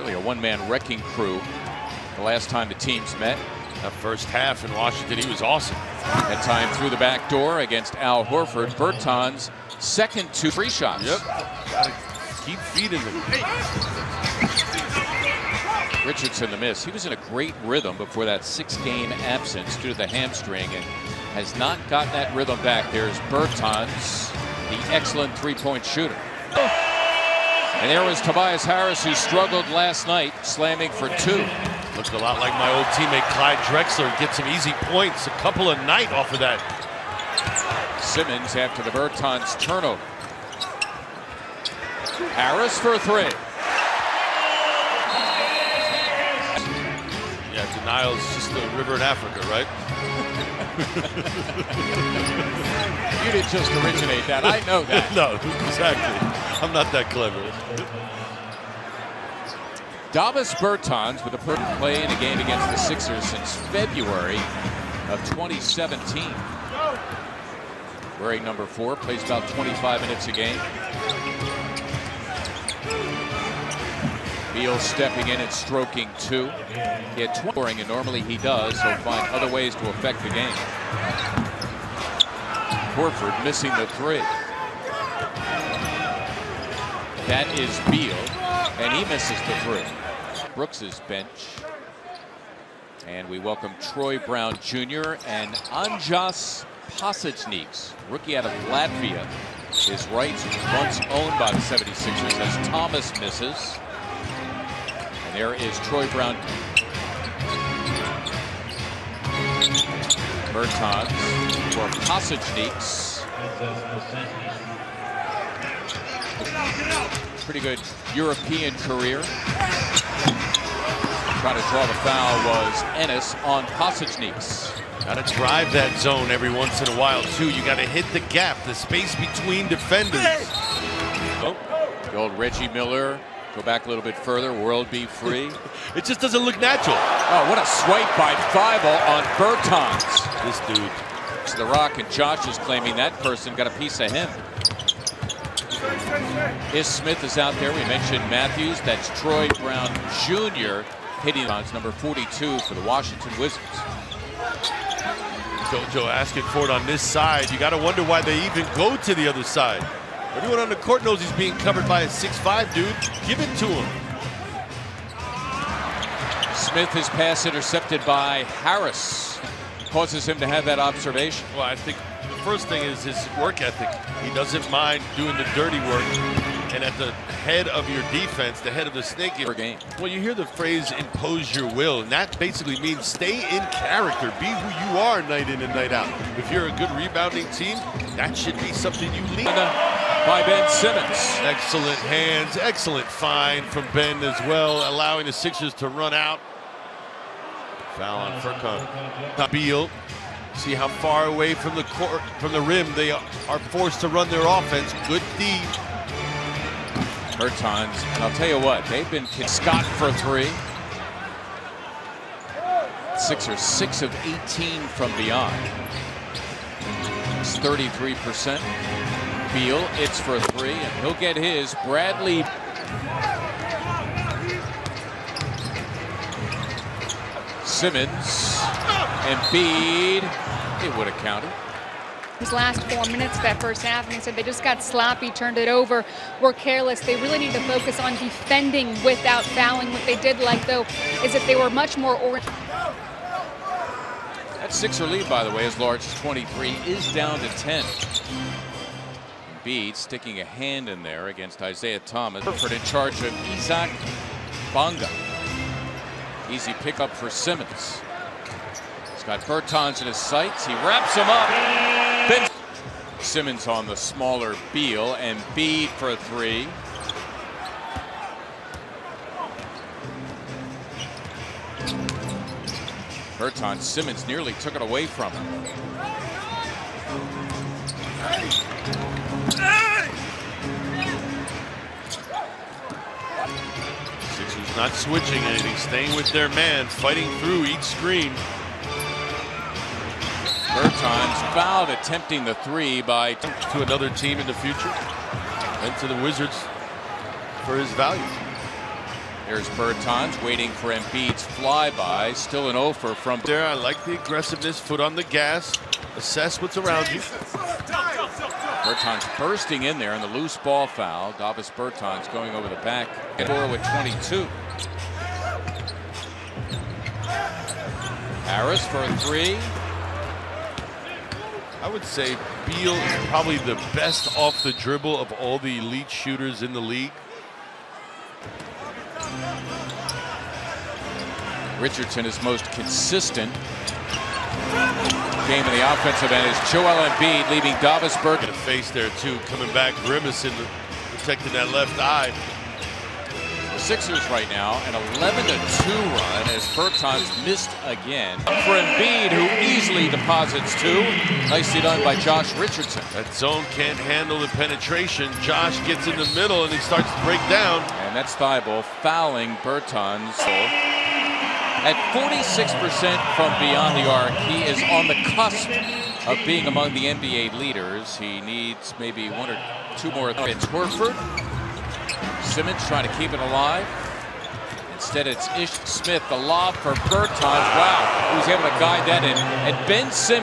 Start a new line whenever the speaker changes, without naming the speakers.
Really a one-man wrecking crew the last time the teams met.
That first half in Washington, he was awesome.
That time through the back door against Al Horford. Bertans' second 2 free shots.
Yep. Gotta keep feeding them.
Richardson the miss. He was in a great rhythm before that 6-game absence due to the hamstring and has not gotten that rhythm back. There's Bertans, the excellent three-point shooter. And there was Tobias Harris, who struggled last night, slamming for 2.
Looked a lot like my old teammate Clyde Drexler. Get some easy points, a couple a night off of that.
Simmons after the Bertans turnover. Harris for 3.
Yeah, denial's just the river in Africa, right?
You didn't just originate that. I know that.
No, exactly. I'm not that clever.
Davis Bertans with a perfect play in a game against the Sixers since February of 2017. Wearing number 4, plays about 25 minutes a game. Beal stepping in and stroking 2. He had 20 scoring, and normally he does. He'll find other ways to affect the game. Horford missing the 3. That is Beal, and he misses the 3. Brooks's bench. And we welcome Troy Brown Jr. and Anjas Pasečnieks, rookie out of Latvia. His right, once owned by the 76ers, as Thomas misses. And there is Troy Brown. Bertans for Pasečnieks. Pretty good European career. Trying to draw the foul was Ennis on Pasečnieks.
Got to drive that zone every once in a while, too. You got to hit the gap, the space between defenders.
Oh, the old Reggie Miller. Go back a little bit further. World be free.
It just doesn't look natural.
Oh, what a swipe by Thibault on Bertans.
This dude.
To the Rock, and Josh is claiming that person got a piece of him. Smith is out there. We mentioned Matthews. That's Troy Brown Jr. hitting on number 42 for the Washington Wizards.
JoJo asking for it on this side. You got to wonder why they even go to the other side. Everyone on the court knows he's being covered by a 6'5" dude. Give it to him.
Smith, his pass intercepted by Harris. Causes him to have that observation.
Well, I think the first thing is his work ethic. He doesn't mind doing the dirty work. And at the head of your defense, the head of the snake game. Well, you hear the phrase impose your will, and that basically means stay in character. Be who you are night in and night out. If you're a good rebounding team, that should be something you lead.
By Ben Simmons.
Excellent hands, excellent find from Ben as well, allowing the Sixers to run out. Foul on Furkan. Beal. See how far away from the court, from the rim they are forced to run their offense. Good D.
Bertans, and I'll tell you what, they've been Scott for 3. Sixers 6 of 18 from beyond. It's 33%. Beal, it's for 3, and he'll get his. Bradley. Simmons, Embiid, it would have counted.
His last 4 minutes of that first half, and he said they just got sloppy, turned it over, were careless. They really need to focus on defending without fouling. What they did like, though, is that they were much more oriented.
That Sixer lead, by the way, as large as 23, is down to 10. Embiid sticking a hand in there against Isaiah Thomas. Horford in charge of Isaac Bonga. Easy pickup for Simmons. He's got Bertans in his sights. He wraps him up. Ben Simmons on the smaller Beal, and Embiid for 3. Bertans, Simmons nearly took it away from him.
Sixers not switching anything, staying with their man, fighting through each screen.
Bertans fouled, attempting the 3 by
to another team in the future, and to the Wizards for his value.
There's Bertans waiting for Embiid's flyby. Still an offer from
there. I like the aggressiveness. Foot on the gas. Assess what's around you.
Bertans bursting in there on the loose ball foul. Davis Bertans going over the back. And with 22. Harris for a three.
I would say Beal is probably the best off the dribble of all the elite shooters in the league.
Richardson is most consistent. Game in the offensive end is Joel Embiid, leaving Davis Bertans.
A face there too, coming back, grimacing, protecting that left eye.
The Sixers right now an 11-2 run as Bertans missed again. For Embiid, who easily deposits two. Nicely done by Josh Richardson.
That zone can't handle the penetration. Josh gets in the middle and he starts to break down.
And that's Thibault fouling Bertans. At 46% from beyond the arc, he is on the cusp of being among the NBA leaders. He needs maybe one or two more. It's Horford. Simmons trying to keep it alive. Instead, it's Ish Smith, the lob for Bertans. Wow, he was able to guide that in. And Ben Simmons.